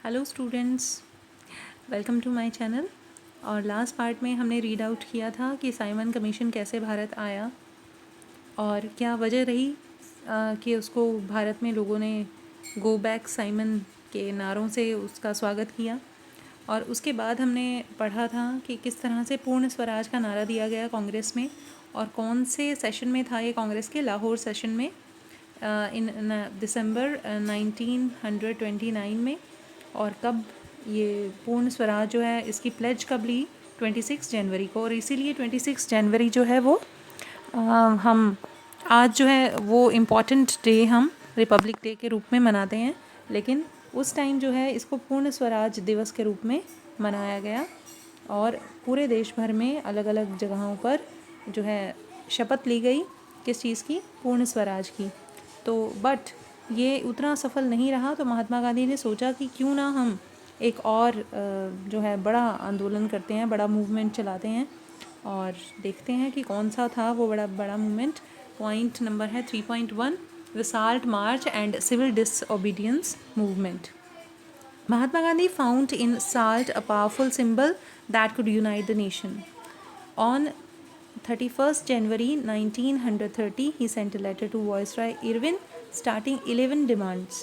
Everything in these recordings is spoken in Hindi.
Hello students, welcome to my channel. और लास्ट पार्ट में हमने रीड आउट किया था कि साइमन कमीशन कैसे भारत आया और क्या वजह रही कि उसको भारत में लोगों ने गो बैक साइमन के नारों से उसका स्वागत किया। और उसके बाद हमने पढ़ा था कि किस तरह से पूर्ण स्वराज का नारा दिया गया कांग्रेस में और कौन से सेशन में था ये कांग्रेस के, लाहौर सेशन में इन दिसंबर 1929 में। और कब ये पूर्ण स्वराज जो है इसकी प्लेज कब ली? 26 जनवरी को। और इसीलिए 26 जनवरी जो है वो हम आज जो है वो इम्पॉर्टेंट डे हम रिपब्लिक डे के रूप में मनाते हैं, लेकिन उस टाइम जो है इसको पूर्ण स्वराज दिवस के रूप में मनाया गया और पूरे देश भर में अलग अलग जगहों पर जो है शपथ ली गई किस चीज़ की? पूर्ण स्वराज की। तो बट ये उतना सफल नहीं रहा, तो महात्मा गांधी ने सोचा कि क्यों ना हम एक और जो है बड़ा आंदोलन करते हैं, बड़ा मूवमेंट चलाते हैं और देखते हैं कि कौन सा था वो बड़ा मूवमेंट। पॉइंट नंबर है 3.1, the salt march and civil disobedience movement. Mahatma Gandhi found in salt a powerful symbol that could unite the nation. On 31st January 1930, he sent a letter to Viceroy Irwin starting 11 demands.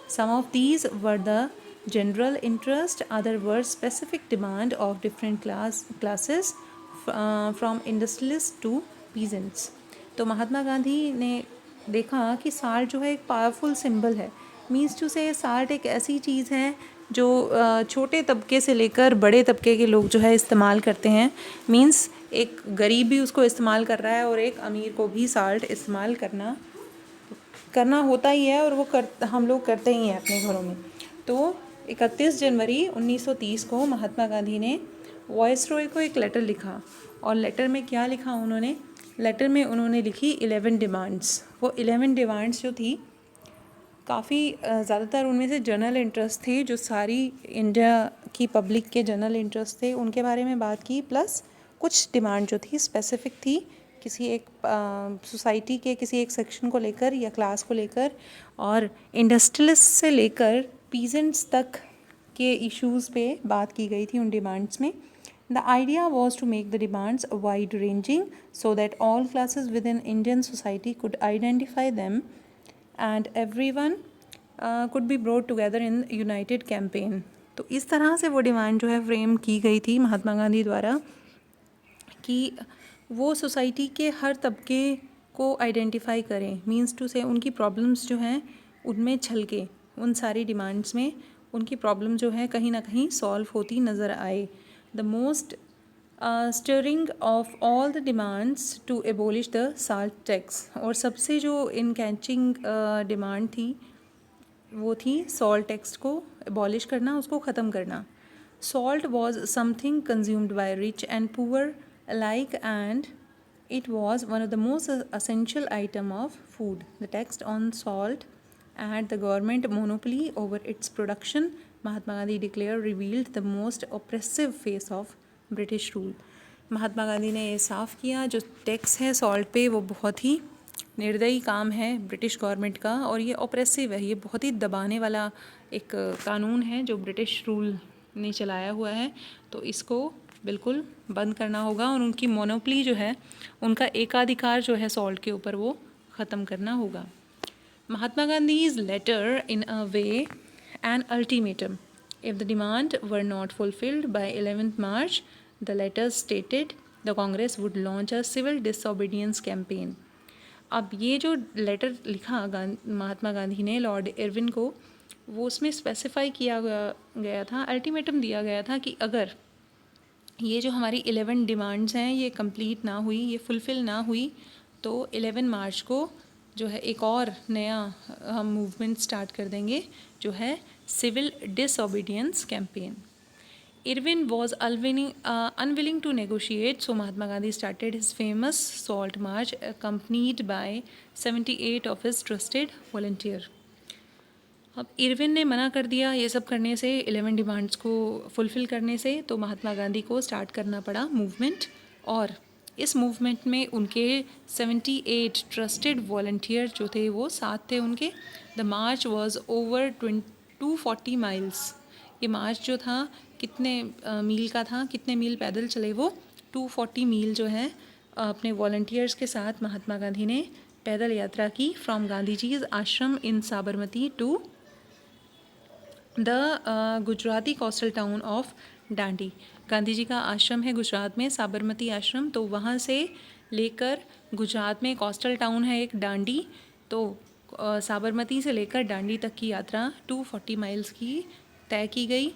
Some of these were the general interest, other were specific demand of different classes from industrialists to peasants. तो महात्मा गांधी ने देखा कि साल्ट जो है एक पावरफुल सिंबल है। मीन्स टू से साल्ट एक ऐसी चीज़ है जो छोटे तबके से लेकर बड़े तबके के लोग जो है इस्तेमाल करते हैं। मीन्स एक गरीब भी उसको इस्तेमाल कर रहा है और एक अमीर को भी साल्ट इस्तेमाल करना होता ही है और वो हम लोग करते ही हैं अपने घरों में। तो 31 जनवरी 1930 को महात्मा गांधी ने वॉइसरॉय को एक लेटर लिखा। और लेटर में क्या लिखा उन्होंने? लेटर में उन्होंने लिखी 11 डिमांड्स। वो 11 डिमांड्स जो थी काफ़ी ज़्यादातर उनमें से जनरल इंटरेस्ट थे, जो सारी इंडिया की पब्लिक के जनरल इंटरेस्ट थे उनके बारे में बात की, प्लस कुछ डिमांड जो थी स्पेसिफिक थी किसी एक सोसाइटी के किसी एक सेक्शन को लेकर या क्लास को लेकर, और इंडस्ट्रियलिस्ट से लेकर पीजेंट्स तक के इश्यूज़ पे बात की गई थी उन डिमांड्स में। The idea was to make the demands wide ranging so that all classes within Indian society could identify them and everyone could be brought together in united campaign. तो इस तरह से वो डिमांड जो है फ्रेम की गई थी महात्मा गांधी द्वारा कि वो सोसाइटी के हर तबके को आइडेंटिफाई करें। मींस टू से उनकी प्रॉब्लम्स जो हैं उनमें छलके उन सारी डिमांड्स में उनकी प्रॉब्लम जो है कहीं ना कहीं सॉल्व होती नज़र आए। The most stirring of all the demands to abolish the salt tax. और सबसे जो इन कैचिंग डिमांड थी वो थी सॉल्ट टैक्स को एबॉलिश करना, उसको ख़त्म करना। Salt was something consumed by rich and poor alike, and it was one of the most essential item of food. The text on salt and the government monopoly over its production, Mahatma Gandhi declared, revealed the most oppressive face of British rule. Mahatma Gandhi ने ये साफ़ किया जो टैक्स है सॉल्ट पे वो बहुत ही निर्दयी काम है ब्रिटिश गवर्नमेंट का और ये ऑप्रेसिव है, ये बहुत ही दबाने वाला एक कानून है जो ब्रिटिश रूल ने चलाया हुआ है। तो इसको बिल्कुल बंद करना होगा और उनकी मोनोपली जो है, उनका एकाधिकार जो है सॉल्ट के ऊपर, वो ख़त्म करना होगा। Mahatma Gandhi's letter in a way an ultimatum if the demand were not fulfilled by 11th March, the letter stated the Congress would launch a civil disobedience campaign. अब ये जो लेटर लिखा महात्मा गांधी ने लॉर्ड इरविन को, वो उसमें स्पेसिफाई किया गया था, अल्टीमेटम दिया गया था कि अगर ये जो हमारी 11 डिमांड्स हैं ये कंप्लीट ना हुई, ये फुलफ़िल ना हुई, तो 11 मार्च को जो है एक और नया हम मूवमेंट स्टार्ट कर देंगे जो है civil disobedience campaign. Irwin was unwilling to negotiate, so Mahatma Gandhi started his famous Salt March, accompanied by 78 of his trusted volunteer. अब इरविन ने मना कर दिया ये सब करने से, 11 डिमांड्स को फुलफ़िल करने से, तो महात्मा गांधी को स्टार्ट करना पड़ा मूवमेंट। और इस मूवमेंट में उनके 78 ट्रस्टेड वॉलंटियर जो थे वो साथ थे उनके। The March was over 240 miles ये मार्च जो था कितने मील का था, कितने मील पैदल चले वो? 240 मील जो है अपने वॉलंटियर्स के साथ महात्मा गांधी ने पैदल यात्रा की from Gandhi ji's ashram in Sabarmati to the Gujarati coastal town of Dandi. Gandhi ji का आश्रम है गुजरात में, साबरमती आश्रम, तो वहाँ से लेकर गुजरात में कोस्टल टाउन है एक डांडी, तो साबरमती से लेकर डांडी तक की यात्रा 240 माइल्स की तय की गई।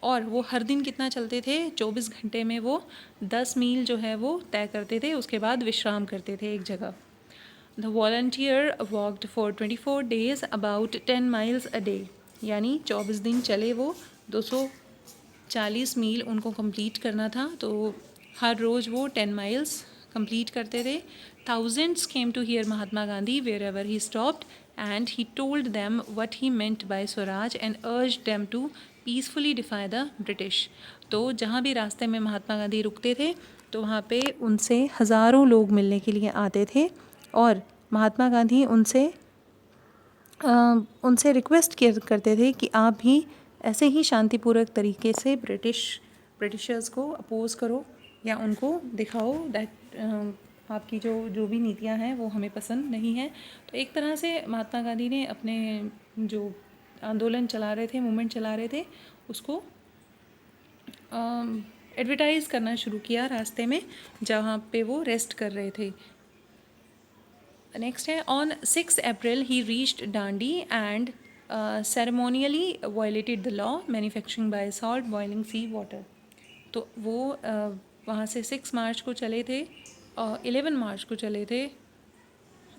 और वो हर दिन कितना चलते थे? 24 घंटे में वो 10 मील जो है वो तय करते थे, उसके बाद विश्राम करते थे एक जगह। The volunteer walked for 24 days about 10 miles a day, यानी 24 दिन चले वो, 240 मील उनको कंप्लीट करना था, तो हर रोज़ वो 10 miles कंप्लीट करते थे। Thousands came to hear Mahatma Gandhi wherever he stopped, and he told them what he meant by Swaraj and urged them to peacefully defy the British. तो जहाँ भी रास्ते में महात्मा गांधी रुकते थे तो वहाँ पे उनसे हज़ारों लोग मिलने के लिए आते थे और महात्मा गांधी उनसे रिक्वेस्ट करते थे कि आप भी ऐसे ही शांतिपूर्वक तरीके से ब्रिटिशर्स को अपोज़ करो या उनको दिखाओ दैट आपकी जो भी नीतियाँ हैं वो हमें पसंद नहीं है। तो एक तरह से महात्मा गांधी ने अपने जो आंदोलन चला रहे थे, मूवमेंट चला रहे थे, उसको एडवर्टाइज़ करना शुरू किया रास्ते में जहाँ पे वो रेस्ट कर रहे थे। नेक्स्ट है, on 6 April he reached Dandi and ceremonially violated the law manufacturing by salt boiling sea water. तो वो वहाँ से 6 मार्च को चले थे, 11 मार्च को चले थे,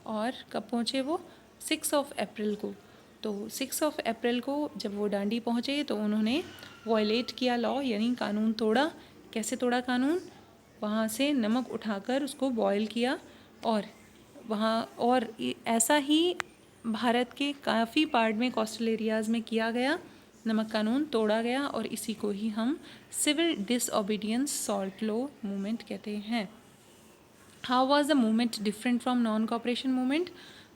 और कब पहुँचे वो? 6 अप्रैल को। तो 6 अप्रैल को जब वो डांडी पहुँचे तो उन्होंने वायलेट किया लॉ, यानी कानून तोड़ा। कैसे तोड़ा कानून? वहाँ से नमक उठाकर उसको बॉयल किया, और वहाँ और ऐसा ही भारत के काफ़ी पार्ट में कोस्टल एरियाज़ में किया गया, नमक कानून तोड़ा गया, और इसी को ही हम civil disobedience salt law movement कहते हैं। How was the movement different from non-cooperation movement?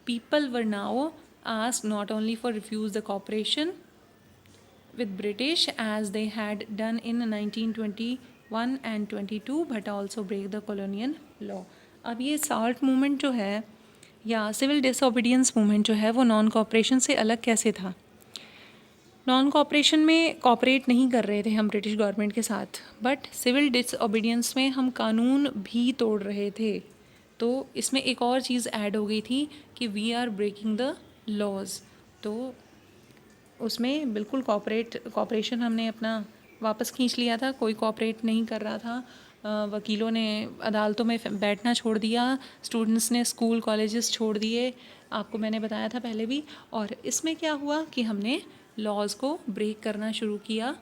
People were now asked not only for refuse the cooperation with British as they had done in 1921 and 22, but also break the colonial law. अब ये सॉल्ट मूवमेंट जो है या सिविल डिसओबीडियंस मूवमेंट जो है वो नॉन कॉपरेशन से अलग कैसे था? नॉन कॉपरेशन में कॉपरेट नहीं कर रहे थे हम ब्रिटिश गवर्नमेंट के साथ, बट सिविल डिसओबीडियंस में हम कानून भी तोड़ रहे थे। तो इसमें एक और चीज़ ऐड हो गई थी कि we are breaking the laws. तो उसमें बिल्कुल कॉपरेशन हमने अपना वापस खींच लिया था, कोई कॉपरेट नहीं कर रहा था। वकीलों ने अदालतों में बैठना छोड़ दिया, स्टूडेंट्स ने स्कूल कॉलेजेस छोड़ दिए, आपको मैंने बताया था पहले भी। और इसमें क्या हुआ कि हमने लॉज को ब्रेक करना शुरू किया।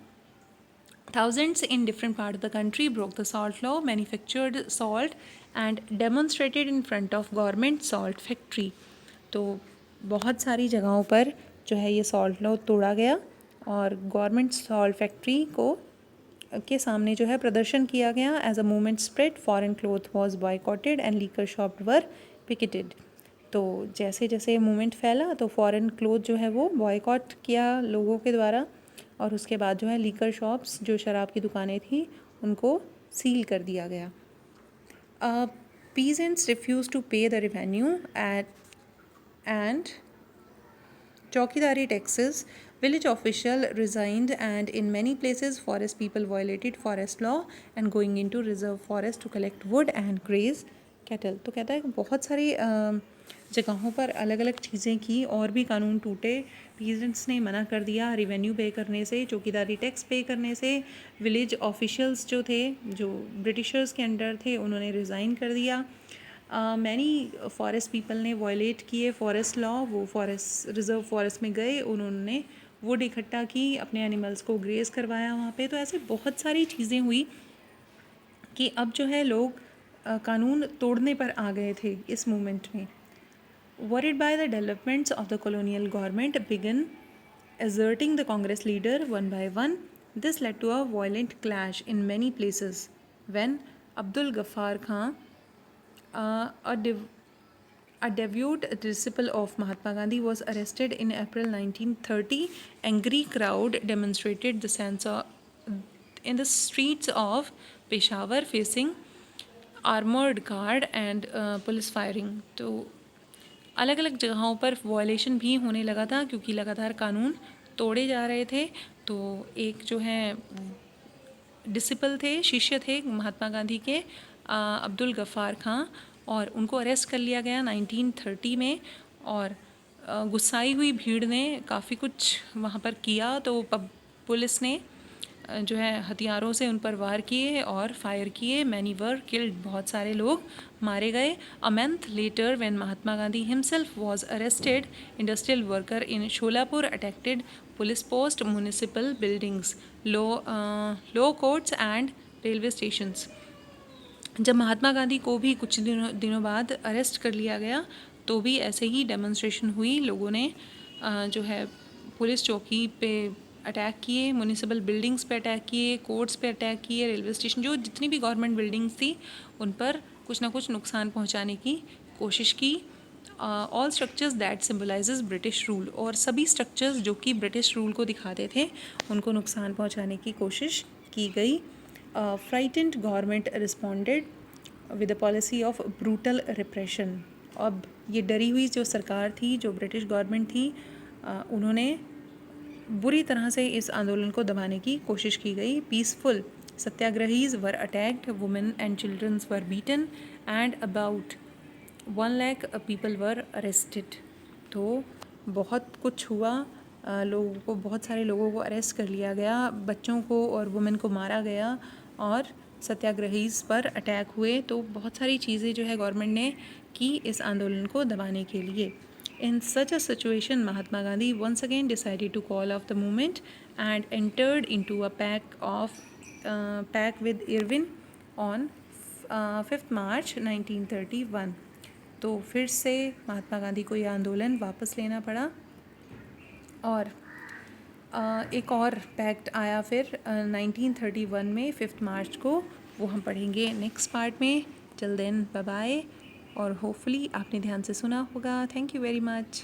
Thousands in different parts of the country broke the salt law, manufactured salt and demonstrated in front of government salt factory. तो बहुत सारी जगहों पर जो है ये सॉल्ट लॉ तोड़ा गया और गवर्नमेंट सॉल्ट फैक्ट्री के सामने जो है प्रदर्शन किया गया। As a movement spread, foreign cloth was boycotted and liquor shop were picketed. तो जैसे जैसे मूवमेंट फैला तो फॉरेन क्लोथ जो है वो बॉयकॉट किया लोगों के द्वारा, और उसके बाद जो है लीकर शॉप्स, जो शराब की दुकानें थी, उनको सील कर दिया गया। Peasants refuse to pay the revenue and chowkidari taxes, village official resigned, and in many places forest people violated forest law and going into reserve forest to collect wood and graze cattle। तो कहता है कि बहुत सारी जगहों पर अलग अलग चीज़ें की और भी कानून टूटे। पीजेंट्स ने मना कर दिया रेवेन्यू पे करने से, चौकीदारी टैक्स पे करने से। विलेज ऑफिशियल्स जो थे, जो ब्रिटिशर्स के अंडर थे, उन्होंने रिज़ाइन कर दिया। मैनी फॉरेस्ट पीपल ने वायलेट किए फॉरेस्ट लॉ, वो फॉरेस्ट रिज़र्व फॉरेस्ट में गए, उन्होंने वुड इकट्ठा की, अपने एनिमल्स को ग्रेज करवाया वहाँ पे। तो ऐसे बहुत सारी चीज़ें हुई कि अब जो है लोग कानून तोड़ने पर आ गए थे इस मूवमेंट में। Worried by the developments of the colonial government began asserting the Congress leader one by one. This led to a violent clash in many places when Abdul Ghaffar Khan, a A devout disciple of Mahatma Gandhi was arrested in April 1930. Angry crowd demonstrated the sense of in the streets of Peshawar facing armored guard and police firing. तो अलग अलग जगहों पर वॉयलेशन भी होने लगा था क्योंकि लगातार कानून तोड़े जा रहे थे. तो एक जो है डिसिपल थे, शिष्य थे महात्मा गांधी के, अब्दुल गफ़ार खां, और उनको अरेस्ट कर लिया गया 1930 में. और गुस्साई हुई भीड़ ने काफ़ी कुछ वहाँ पर किया, तो पुलिस ने जो है हथियारों से उन पर वार किए और फायर किए. मैनी वर किल्ड, बहुत सारे लोग मारे गए. A month later when Mahatma Gandhi himself was arrested, industrial worker in Sholapur attacked police post, municipal buildings, law courts and railway stations. जब महात्मा गांधी को भी कुछ दिनों बाद अरेस्ट कर लिया गया तो भी ऐसे ही डेमोन्स्ट्रेशन हुई. लोगों ने जो है पुलिस चौकी पे अटैक किए, म्यूनिसिपल बिल्डिंग्स पे अटैक किए, कोर्ट्स पे अटैक किए, रेलवे स्टेशन, जो जितनी भी गवर्नमेंट बिल्डिंग्स थी उन पर कुछ ना कुछ नुकसान पहुंचाने की कोशिश की. All structures that symbolises British rule, और सभी स्ट्रक्चर्स जो कि ब्रिटिश रूल को दिखाते थे उनको नुकसान पहुंचाने की कोशिश की गई. Frightened government responded with a policy of brutal repression. अब ये डरी हुई जो सरकार थी, जो ब्रिटिश गवर्नमेंट थी, उन्होंने बुरी तरह से इस आंदोलन को दबाने की कोशिश की गई. Peaceful satyagrahis were attacked, women and childrens were beaten and about 1 lakh people were arrested. तो बहुत कुछ हुआ, लोगों को, बहुत सारे लोगों को अरेस्ट कर लिया गया, बच्चों को और वुमेन को मारा गया और सत्याग्रहीज पर अटैक हुए. तो बहुत सारी चीज़ें जो है गवर्नमेंट ने की इस आंदोलन को दबाने के लिए. In such a situation, Mahatma Gandhi once again decided to call off the movement and entered into a pact with Irvin on 5th March 1931. तो फिर से महात्मा गांधी को यह आंदोलन वापस लेना पड़ा और एक और पैक्ट आया फिर 1931 में 5th मार्च को. वो हम पढ़ेंगे नेक्स्ट पार्ट में. टिल देन बाय बाय, और होपफुली आपने ध्यान से सुना होगा. Thank you very much.